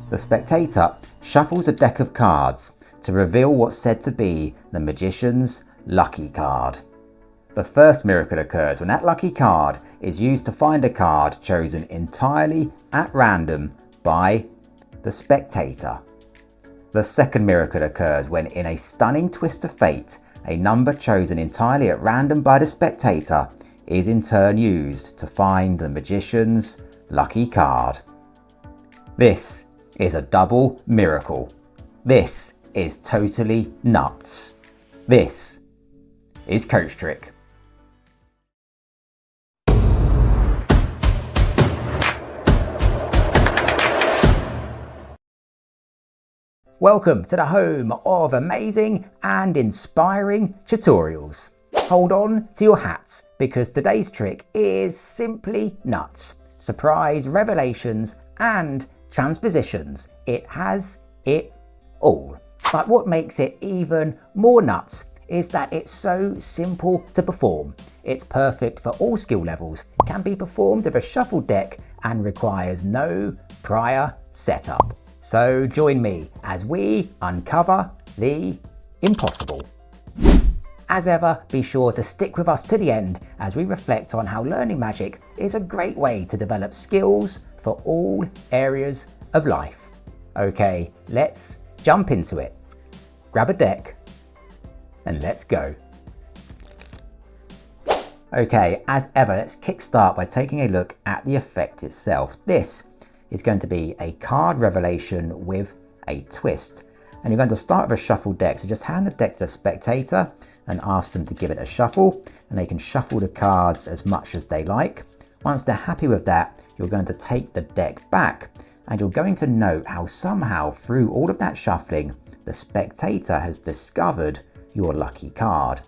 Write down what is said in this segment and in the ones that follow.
The spectator shuffles a deck of cards to reveal what's said to be the magician's lucky card. The first miracle occurs when that lucky card is used to find a card chosen entirely at random by the spectator. The second miracle occurs when, in a stunning twist of fate, a number chosen entirely at random by the spectator is in turn used to find the magician's lucky card. This is a double miracle. This is totally nuts. This is CoachTrick. Welcome to the home of amazing and inspiring tutorials. Hold on to your hats because today's trick is simply nuts. Surprise revelations and transpositions. It has it all. But what makes it even more nuts is that it's so simple to perform. It's perfect for all skill levels, can be performed with a shuffled deck and requires no prior setup. So join me as we uncover the impossible. As ever, be sure to stick with us to the end as we reflect on how learning magic is a great way to develop skills for all areas of life. Okay, let's jump into it. Grab a deck and let's go. Okay, as ever, let's kickstart by taking a look at the effect itself. This is going to be a card revelation with a twist. And you're going to start with a shuffled deck. So just hand the deck to the spectator and ask them to give it a shuffle. And they can shuffle the cards as much as they like. Once they're happy with that, you're going to take the deck back. And you're going to note how somehow through all of that shuffling, the spectator has discovered your lucky card.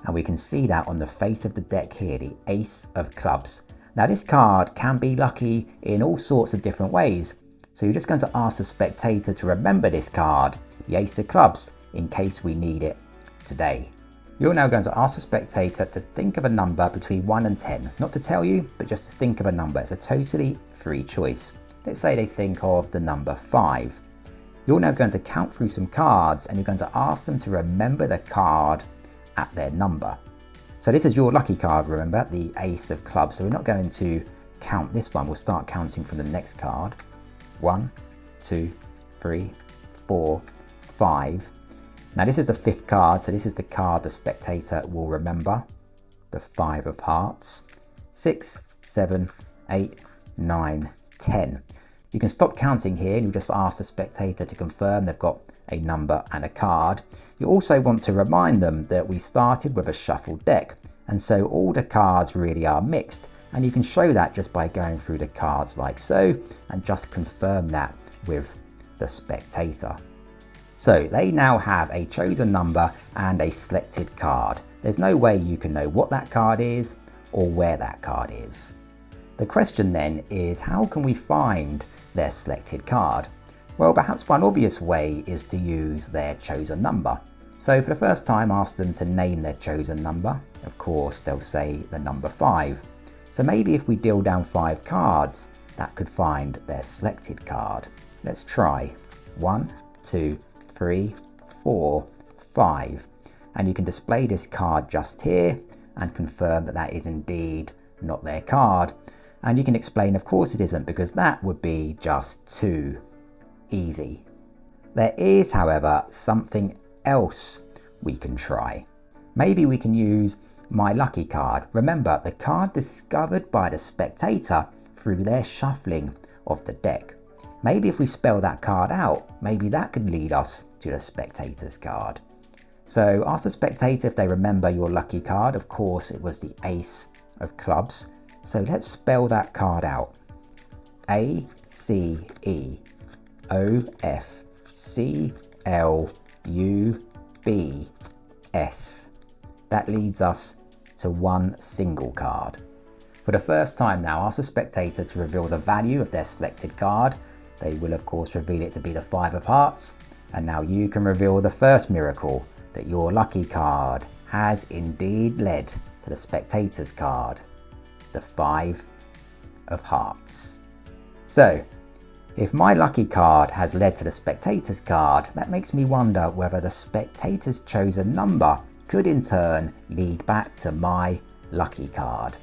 And we can see that on the face of the deck here, the Ace of Clubs. Now this card can be lucky in all sorts of different ways. So you're just going to ask the spectator to remember this card, the Ace of Clubs, in case we need it today. You're now going to ask the spectator to think of a number between 1 and 10. Not to tell you, but just to think of a number. It's a totally free choice. Let's say they think of the number 5. You're now going to count through some cards and you're going to ask them to remember the card at their number. So this is your lucky card, remember, the Ace of Clubs. So we're not going to count this one. We'll start counting from the next card. 1, 2, 3, 4, 5. Now this is the 5th card. So this is the card the spectator will remember. The 5 of Hearts. 6, 7, 8, 9, 10. You can stop counting here and you just ask the spectator to confirm they've got a number and a card. You also want to remind them that we started with a shuffled deck, and so all the cards really are mixed, and you can show that just by going through the cards like so and just confirm that with the spectator. So they now have a chosen number and a selected card. There's no way you can know what that card is or where that card is. The question then is, how can we find their selected card? Well, perhaps one obvious way is to use their chosen number. So for the first time, ask them to name their chosen number. Of course, they'll say the number 5. So maybe if we deal down 5 cards, that could find their selected card. Let's try. 1, 2, 3, 4, 5. And you can display this card just here and confirm that that is indeed not their card. And you can explain, of course it isn't, because that would be just too easy. There is, however, something else we can try. Maybe we can use my lucky card. Remember, the card discovered by the spectator through their shuffling of the deck. Maybe if we spell that card out, maybe that could lead us to the spectator's card. So ask the spectator if they remember your lucky card. Of course, it was the Ace of Clubs. So let's spell that card out. ACEOFCLUBS. That leads us to one single card. For the first time now, ask the spectator to reveal the value of their selected card. They will of course reveal it to be the 5 of Hearts. And now you can reveal the first miracle, that your lucky card has indeed led to the spectator's card, the 5 of Hearts. So If my lucky card has led to the spectator's card, that makes me wonder whether the spectator's chosen number could in turn lead back to my lucky card.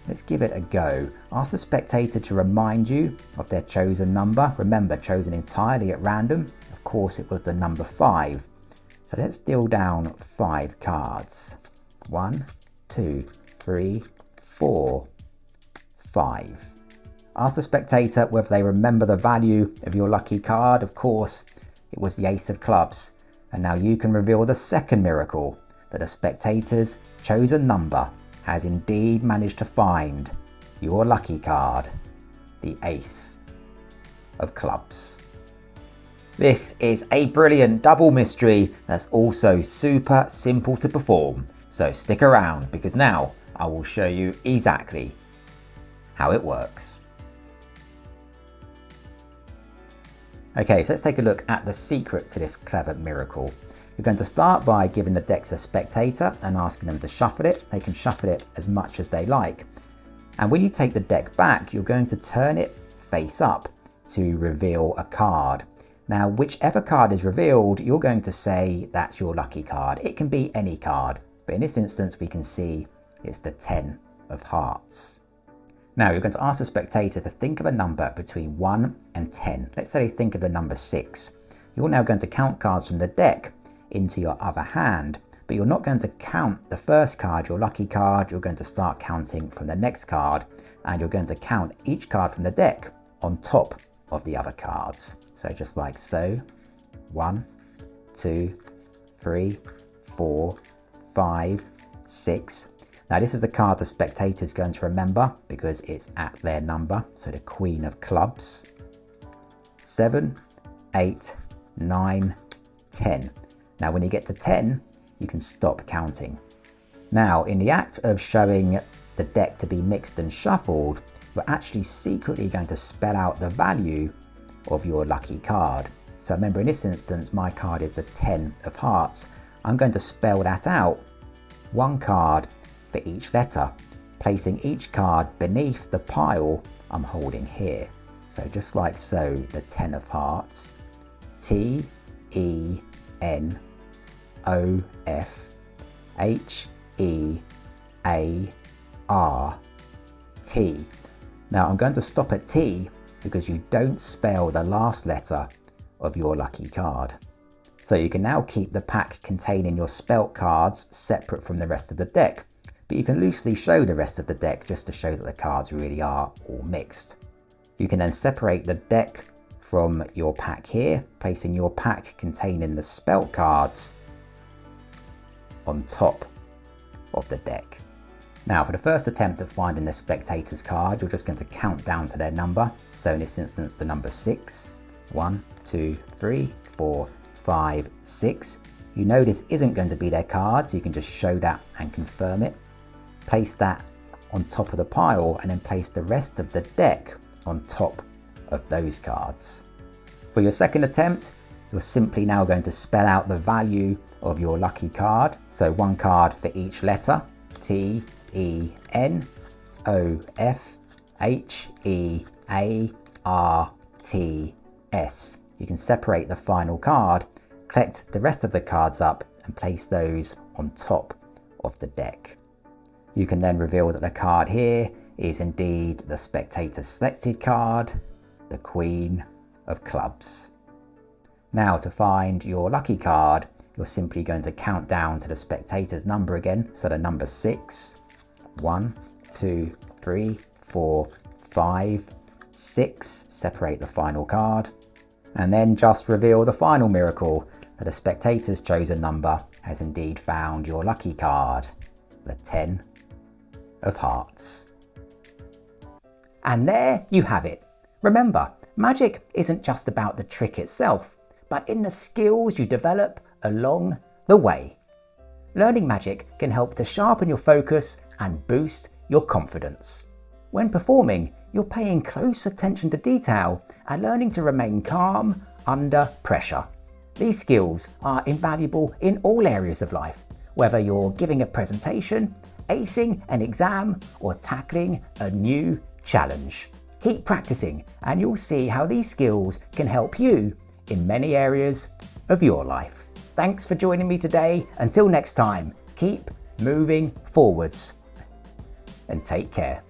Let's give it a go. Ask the spectator to remind you of their chosen number. Remember, chosen entirely at random. Of course, it was the number 5. So let's deal down 5 cards. 1, 2, 3, 4, 5. Ask the spectator whether they remember the value of your lucky card. Of course, it was the Ace of Clubs. And now you can reveal the second miracle, that the spectator's chosen number has indeed managed to find your lucky card, the Ace of Clubs. This is a brilliant double mystery that's also super simple to perform. So stick around, because now I will show you exactly how it works. Okay, so let's take a look at the secret to this clever miracle. You're going to start by giving the deck to the spectator and asking them to shuffle it. They can shuffle it as much as they like. And when you take the deck back, you're going to turn it face up to reveal a card. Now, whichever card is revealed, you're going to say that's your lucky card. It can be any card, but in this instance, we can see it's the 10 of Hearts. Now, you're going to ask the spectator to think of a number between 1 and 10. Let's say they think of the number 6. You're now going to count cards from the deck into your other hand, but you're not going to count the first card, your lucky card. You're going to start counting from the next card, and you're going to count each card from the deck on top of the other cards. So just like so. 1, 2, 3, 4, 5, 6. Now this is the card the spectator is going to remember because it's at their number. So the Queen of Clubs. 7, 8, 9, 10. Now when you get to 10, you can stop counting. Now in the act of showing the deck to be mixed and shuffled, we're actually secretly going to spell out the value of your lucky card. So remember, in this instance, my card is the 10 of Hearts. I'm going to spell that out, 1 card for each letter, placing each card beneath the pile I'm holding here. So just like so, the 10 of Hearts, T, E, N, O, F, H, E, A, R, T. Now I'm going to stop at T because you don't spell the last letter of your lucky card. So you can now keep the pack containing your spelt cards separate from the rest of the deck, but you can loosely show the rest of the deck just to show that the cards really are all mixed. You can then separate the deck from your pack here, placing your pack containing the spelt cards on top of the deck. Now for the first attempt at finding the spectator's card, you're just going to count down to their number. So in this instance, the number 6. 1, 2, 3, 4, 5, 6. You know this isn't going to be their card, so you can just show that and confirm it. Place that on top of the pile and then place the rest of the deck on top of those cards. For your second attempt, you're simply now going to spell out the value of your lucky card. So 1 card for each letter, T, E, N, O, F, H, E, A, R, T, S. You can separate the final card, collect the rest of the cards up and place those on top of the deck. You can then reveal that the card here is indeed the spectator selected card, the Queen of Clubs. Now to find your lucky card, you're simply going to count down to the spectator's number again. So the number 6, 1, 2, 3, 4, 5, 6, separate the final card, and then just reveal the final miracle that the spectator's chosen number has indeed found your lucky card, the 10 of Hearts. And there you have it. Remember, magic isn't just about the trick itself, but in the skills you develop along the way. Learning magic can help to sharpen your focus and boost your confidence. When performing, you're paying close attention to detail and learning to remain calm under pressure. These skills are invaluable in all areas of life, whether you're giving a presentation, acing an exam, or tackling a new challenge. Keep practicing and you'll see how these skills can help you in many areas of your life. Thanks for joining me today. Until next time, keep moving forwards and take care.